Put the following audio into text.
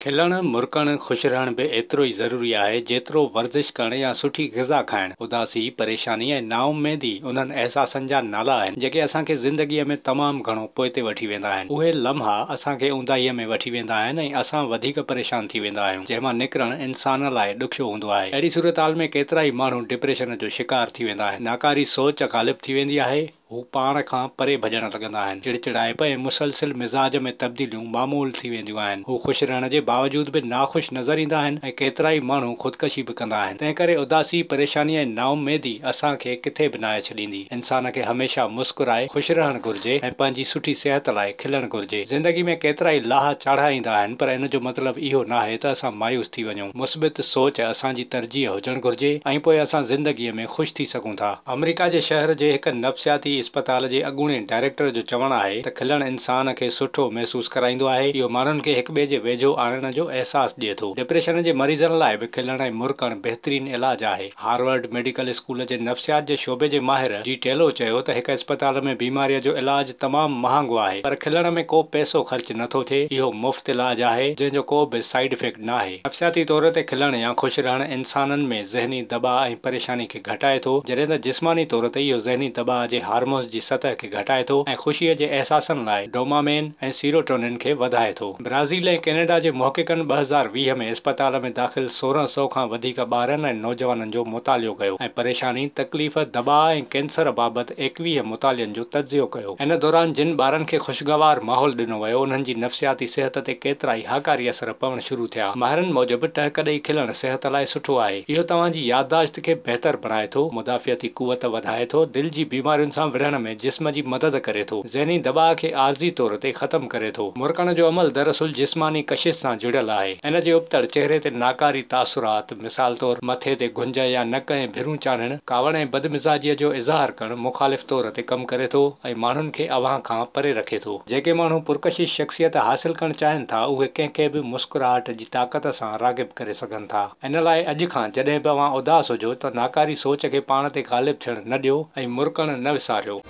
खिलण मुरकण खुश रहण भी एतिरो ई ज़रूरी आहे जेतिरो वर्जिश करण या सुठी ग़िज़ा खाइण। उदासी, परेशानी ऐं नाउमेदी उन्हनि अहसासनि जा नाला आहिनि जेके असांखे ज़िंदगीअ में तमामु घणो पोइते वठी वेंदा आहिनि। उहे लम्हा असांखे ऊंदाहीअ में वठी वेंदा आहिनि ऐं असां वधीक परेशान थी वेंदा आहियूं, जंहिंमां निकिरणु इंसान लाइ ॾुखियो हूंदो आहे। अहिड़ी सूरत हाल में केतिरा ई माण्हू डिप्रेशन जो शिकार थी वेंदा आहिनि। नाकारी सोच ग़ालिब थी वेंदी आहे। हू पाण खां परे भॼण लॻंदा आहिनि। चिड़चिड़ाइप ऐं मुसलसिल मिज़ाज में तब्दीलियूं मामूल थी वेंदियूं आहिनि। हू ख़ुशि रहण जे बावजूद बि नाख़ुशि नज़र ईंदा आहिनि ऐं केतिरा ई माण्हू ख़ुदकशी बि कंदा आहिनि। तंहिं करे उदासी, परेशानी ऐं नाउमेदी असांखे किथे बि नाहे छॾींदी। इंसान खे हमेशह मुस्कुराए ख़ुशि रहणु घुरिजे ऐं पंहिंजी सुठी सिहत लाइ खिलणु घुरिजे। ज़िंदगी में केतिरा ई लाहा चाढ़ा ईंदा आहिनि, पर इन जो मतिलबु इहो नाहे त असां मायूस थी वञूं। मुस्बित सोच असांजी तरजीह हुजणु घुरिजे ऐं पोइ असां ज़िंदगीअ में ख़ुशि थी सघूं था। अमेरिका जे शहर जे हिकु नफ़्सियाती इस्पताल जे अॻूणे डायरेक्टर जो चवणु आहे त खिलण इंसान खे सुठो महसूस कराईंदो आहे। इहो माण्हुनि खे हिक ॿिए जे वेझो आणण जो अहसासु ॾिए थो। डिप्रेशन जे मरीज़नि लाइ बि खिलण ऐं मुरकण बहितरीन इलाज आहे। हार्वर्ड मेडिकल स्कूल जे नफ़्सियात जे शोबे जे माहिर जी टेलो चयो त हिक अस्पताल में बीमारीअ जो इलाज तमामु महांगो आहे, पर खिलण में को पैसो ख़र्च नथो थिए। इहो मुफ़्त इलाज आहे जंहिंजो को बि साइड इफेक्ट न आहे। नफ़्सियाती तौर ते खिलण या ख़ुशि रहण इंसाननि में ज़हनी दबाउ ऐं परेशानी खे घटाए थो, जॾहिं त जिस्मानी तौर ते इहो ज़हनी दबाउ जे हार्मोन्स जी सतह खे घटाए थो ऐं ख़ुशीअ जे अहसासनि लाइ डोपामाइन ऐं सीरोटोनिन खे वधाए थो। ब्राज़ील ऐं कैनेडा जे मुहक़िक़नि 2020 में अस्पताल में दाख़िल 1600 खां वधीक ॿारनि ऐं नौजवाननि जो मुतालियो कयो ऐं परेशानी, तकलीफ़, दबाउ ऐं कैंसर बाबति 21 मुतालियनि जो तजियो कयो। इन दौरान जिन ॿारनि खे ख़ुशगवार माहौल ॾिनो वियो, उन्हनि जी नफ़्सियाती सिहत ते केतिरा ई हाकारी असर पवण शुरू थिया। माहिरनि मूजिबि टहिक ॾेई खिलण सिहत लाइ सुठो आहे। इहो तव्हांजी याददाश्त खे बहितर बणाए थो, मुदाफ़ियती क़ुवत वधाए थो, दिलि जी बीमारियुनि सां विढ़ण में जिस्म जी मदद करे थो, ज़हनी दबाउ खे आर्ज़ी तौर ते ख़तमु करे थो। मुरकण जो अमल दरअसल जिस्मानी कशिश सां जुड़ियल आहे। इन जे उबतड़ चेहरे ते नाकारी तासुरात, मिसाल तौर मथे ते गुंज या नक ऐं भिरूं चाढ़ण, कावड़ ऐं बदमिज़ाजीअ जो इज़हार करणु मुख़ालिफ़ तौर ते कमु करे थो ऐं माण्हुनि खे अव्हां खां परे रखे थो। जेके माण्हू पुरकशिश शख़्सियत हासिल करणु चाहिनि था, उहे कंहिंखे बि मुस्कुराहट जी ताक़त सां राग़िब करे सघनि था। इन लाइ अॼु खां जॾहिं बि अव्हां उदास हुजो त नाकारी सोच खे पाण ते ग़ालिब थियणु न ॾियो ऐं मुरकण न विसारियो।